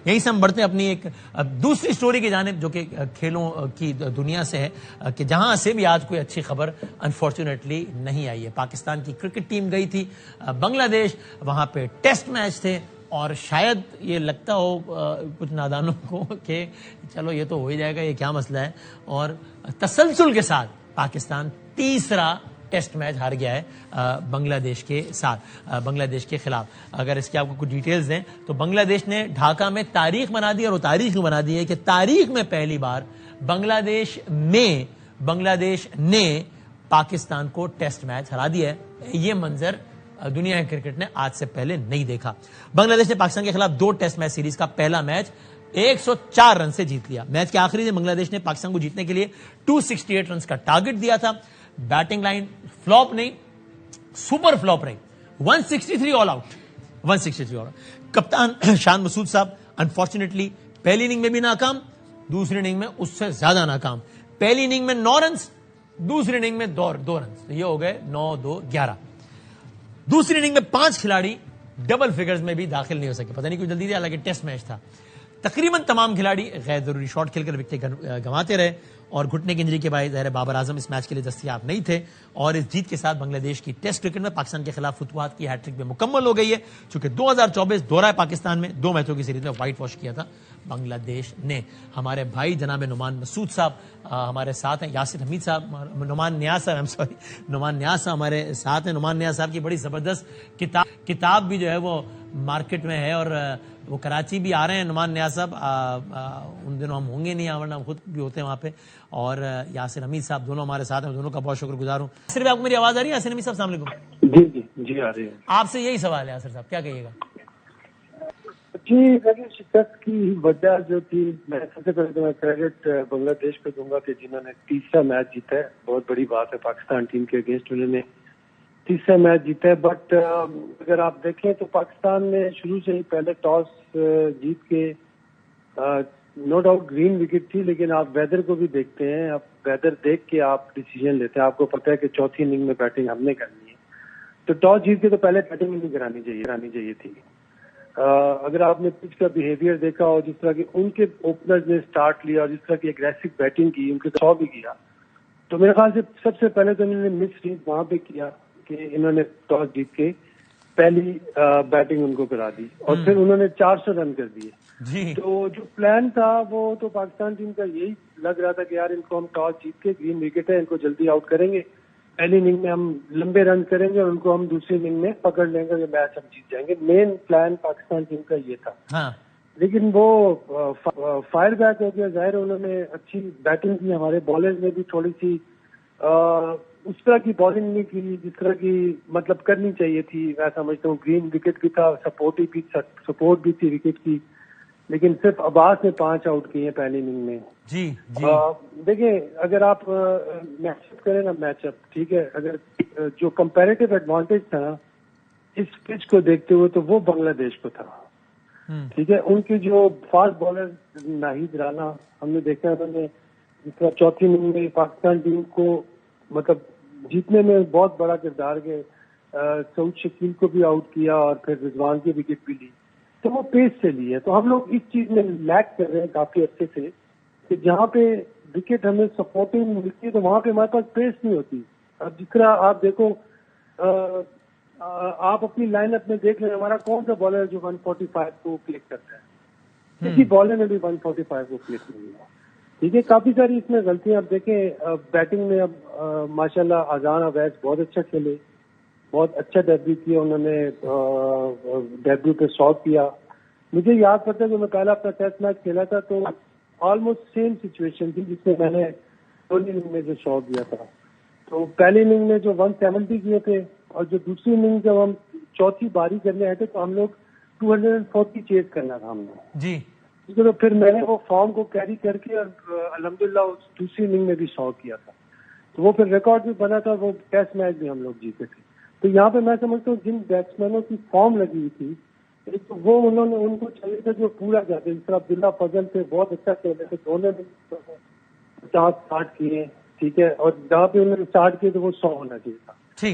یہیں سے ہم بڑھتے ہیں اپنی ایک دوسری سٹوری کی جانب جو کہ کھیلوں کی دنیا سے ہے کہ جہاں سے بھی آج کوئی اچھی خبر انفارچونیٹلی نہیں آئی ہے. پاکستان کی کرکٹ ٹیم گئی تھی بنگلہ دیش, وہاں پہ ٹیسٹ میچ تھے اور شاید یہ لگتا ہو کچھ نادانوں کو کہ چلو یہ تو ہو ہی جائے گا, یہ کیا مسئلہ ہے, اور تسلسل کے ساتھ پاکستان تیسرا ٹیسٹ میچ ہار گیا ہے بنگلہ دیش کے ساتھ, بنگلہ دیش کے خلاف. اگر اس کے آپ کو کچھ ڈیٹیلز دیں تو بنگلہ دیش نے ڈھاکہ میں تاریخ بنا دی, اور وہ تاریخ بنا دی ہے کہ تاریخ میں پہلی بار بنگلہ دیش نے پاکستان کو ٹیسٹ میچ ہرا دیا ہے. یہ منظر دنیا کے کرکٹ نے آج سے پہلے نہیں دیکھا. بنگلہ دیش نے پاکستان کے خلاف 2 ٹیسٹ میچ سیریز کا پہلا میچ 104 رن سے جیت لیا. میچ کے آخری دن بنگلہ دیش نے پاکستان کو جیتنے کے لیے 268 رنز کا ٹارگٹ دیا تھا. بیٹنگ لائن فلاپ نہیں, سپر فلاپ رہی, 163 آل آؤٹ, 163 آل آؤٹ. کپتان شان مسعود صاحب انفارچونیٹلی پہلی اننگ میں بھی ناکام, دوسری اننگ میں اس سے زیادہ ناکام. پہلی اننگ میں 9 رنز, دوسری اننگ میں 2 رنز, یہ ہو گئے 9-2-11. دوسری اننگ میں 5 کھلاڑی ڈبل فگرز میں بھی داخل نہیں ہو سکے, پتہ نہیں کیوں جلدی تھی, حالانکہ ٹیسٹ میچ تھا. تقریباً تمام کھلاڑی غیر ضروری شاٹ کھیل کر وکٹیں گنواتے رہے, اور گھٹنے کی انجری کے باعث ظاہر بابر اعظم اس میچ کے لیے دستیاب نہیں تھے. اور اس جیت کے ساتھ بنگلہ دیش کی ٹیسٹ کرکٹ میں پاکستان کے خلاف فتوحات کی ہیٹ ٹرک بھی مکمل ہو گئی ہے, چونکہ 2024 دورہ پاکستان میں 2 میچوں کی سیریز میں وائٹ واش کیا تھا بنگلہ دیش نے. ہمارے بھائی جناب نعمان مسعود صاحب ہمارے ساتھ ہیں, یاسر حمید صاحب, نعمان نیاز صاحب ہمارے ساتھ ہیں. نعمان نیاز صاحب کی بڑی زبردست کتاب بھی جو ہے وہ مارکیٹ میں ہے, اور وہ کراچی بھی آ رہے ہیں. نعمان نیاز صاحب ان دنوں ہم ہوں گے نہیں, ورنہ ہم خود بھی ہوتے ہیں وہاں پہ, اور یاسر حمید صاحب دونوں ہمارے ساتھ ہیں, دونوں کا بہت شکر گزار ہوں. صرف آپ کو میری آواز آ رہی ہے یاسر حمید صاحب؟ السلام علیکم. جی آ رہی ہے. آپ سے یہی سوال ہے یاسر صاحب, کیا کہیے گا؟ جی شکست کی وجہ جو تھی, میں سب سے پہلے تو میں کریڈٹ بنگلہ دیش کو دوں گا کہ جنہوں نے تیسرا میچ جیتا ہے. بہت بڑی بات ہے پاکستان ٹیم کے اگینسٹ, انہوں نے تیسرا میچ جیتا ہے. بٹ اگر آپ دیکھیں تو پاکستان نے شروع سے ہی پہلے ٹاس جیت کے, نو ڈاؤٹ گرین وکٹ تھی, لیکن آپ ویدر کو بھی دیکھتے ہیں, آپ ویدر دیکھ کے آپ ڈیسیژن لیتے ہیں. آپ کو پتہ ہے کہ چوتھی اننگ میں بیٹنگ ہم نے کرنی ہے, تو ٹاس جیت کے تو پہلے بیٹنگ نہیں کرانی چاہیے تھی. اگر آپ نے پچ کا بیہیویئر دیکھا اور جس طرح کے ان کے اوپنرز نے سٹارٹ لیا اور جس طرح کی اگریسو بیٹنگ کی, ان کے 100 بھی کیا, تو میرے خیال سے سب سے پہلے تو انہوں نے مس ریڈ وہاں پہ کیا کہ انہوں نے ٹاس جیت کے پہلی بیٹنگ ان کو کرا دی, اور پھر انہوں نے 400 رن کر دیے. تو جو پلان تھا وہ تو پاکستان ٹیم کا یہی لگ رہا تھا کہ یار ان کو ہم ٹاس جیت کے, گرین وکٹ ہے, ان کو جلدی آؤٹ کریں گے, پہلی اننگ میں ہم لمبے رن کریں گے اور ان کو ہم دوسری اننگ میں پکڑ لیں گے, یہ میچ ہم جیت جائیں گے. مین پلان پاکستان ٹیم کا یہ تھا. لیکن وہ فائر بیک ہو گیا. ظاہر انہوں نے اچھی بیٹنگ کی, ہمارے بالرز نے بھی تھوڑی سی اس طرح کی بالنگ نہیں کی جس طرح کی مطلب کرنی چاہیے تھی. میں سمجھتا ہوں گرین وکٹ بھی تھا, سپورٹ بھی تھی وکٹ کی, لیکن صرف عباس نے 5 آؤٹ کیے ہیں پہلی اننگ میں. دیکھیں اگر آپ میچ اپ کریں نا, میچ اپ ٹھیک ہے, اگر جو کمپیریٹو ایڈوانٹیج تھا نا اس پچ کو دیکھتے ہوئے تو وہ بنگلہ دیش کو تھا. ٹھیک ہے, ان کے جو فاسٹ بالر ناہید رانا, ہم نے دیکھا انہوں نے جس طرح چوتھی اننگ میں پاکستان ٹیم کو مطلب جیتنے میں بہت بڑا کردار کے, سعود شکیل کو بھی آؤٹ کیا اور پھر رضوان کی وکٹ بھی لی, تو وہ پیس سے لی ہے. تو ہم لوگ اس چیز میں لیک کر رہے ہیں کافی عرصے سے کہ جہاں پہ وکٹ ہمیں سپورٹنگ ملتی ہے تو وہاں پہ ہمارے پاس پیس نہیں ہوتی. اب جس طرح آپ دیکھو, آپ اپنی لائن اپ میں دیکھ لیں ہمارا کون سا بالر جو 145 کو کلک کرتا ہے, کسی بالر نے بھی 145 کو کلک نہیں ہوا. ٹھیک ہے, کافی ساری اس میں غلطیاں. اب دیکھیں بیٹنگ میں اب ماشاءاللہ اذان اویس بہت اچھا کھیلے, بہت اچھا ڈیبیو کیا انہوں نے, ڈیبیو پہ 100 کیا. مجھے یاد پڑتا ہے کہ میں پہلا اپنا ٹیسٹ میچ کھیلا تھا تو آلموسٹ سیم سچویشن تھی جس میں میں نے پہلی اننگ میں جو 100 کیا تھا. تو پہلی اننگ میں جو 170 کیے تھے, اور جو دوسری اننگ جب ہم چوتھی باری کرنے آئے تھے تو ہم لوگ 240 چیز کرنا تھا ہم نے. تو پھر میں نے وہ فارم کو کیری کر کے اور الحمدللہ دوسری اننگ میں بھی 100 کیا تھا, تو وہ پھر ریکارڈ بھی بنا تھا, وہ ٹیسٹ میچ بھی ہم لوگ جیتے تھے. تو یہاں پہ میں سمجھتا ہوں جن بیٹسمینوں کی فارم لگی ہوئی تھی ایک تو وہ انہوں نے ان کو چاہیے تھا جو پورا جاتے, جس طرح عبداللہ فضل تھے بہت اچھا کھیلے تھے, دونوں نے 50 60 کیے. ٹھیک ہے, اور جہاں پہ انہوں نے 60 کیے تو وہ 100 ہونا چاہیے تھا.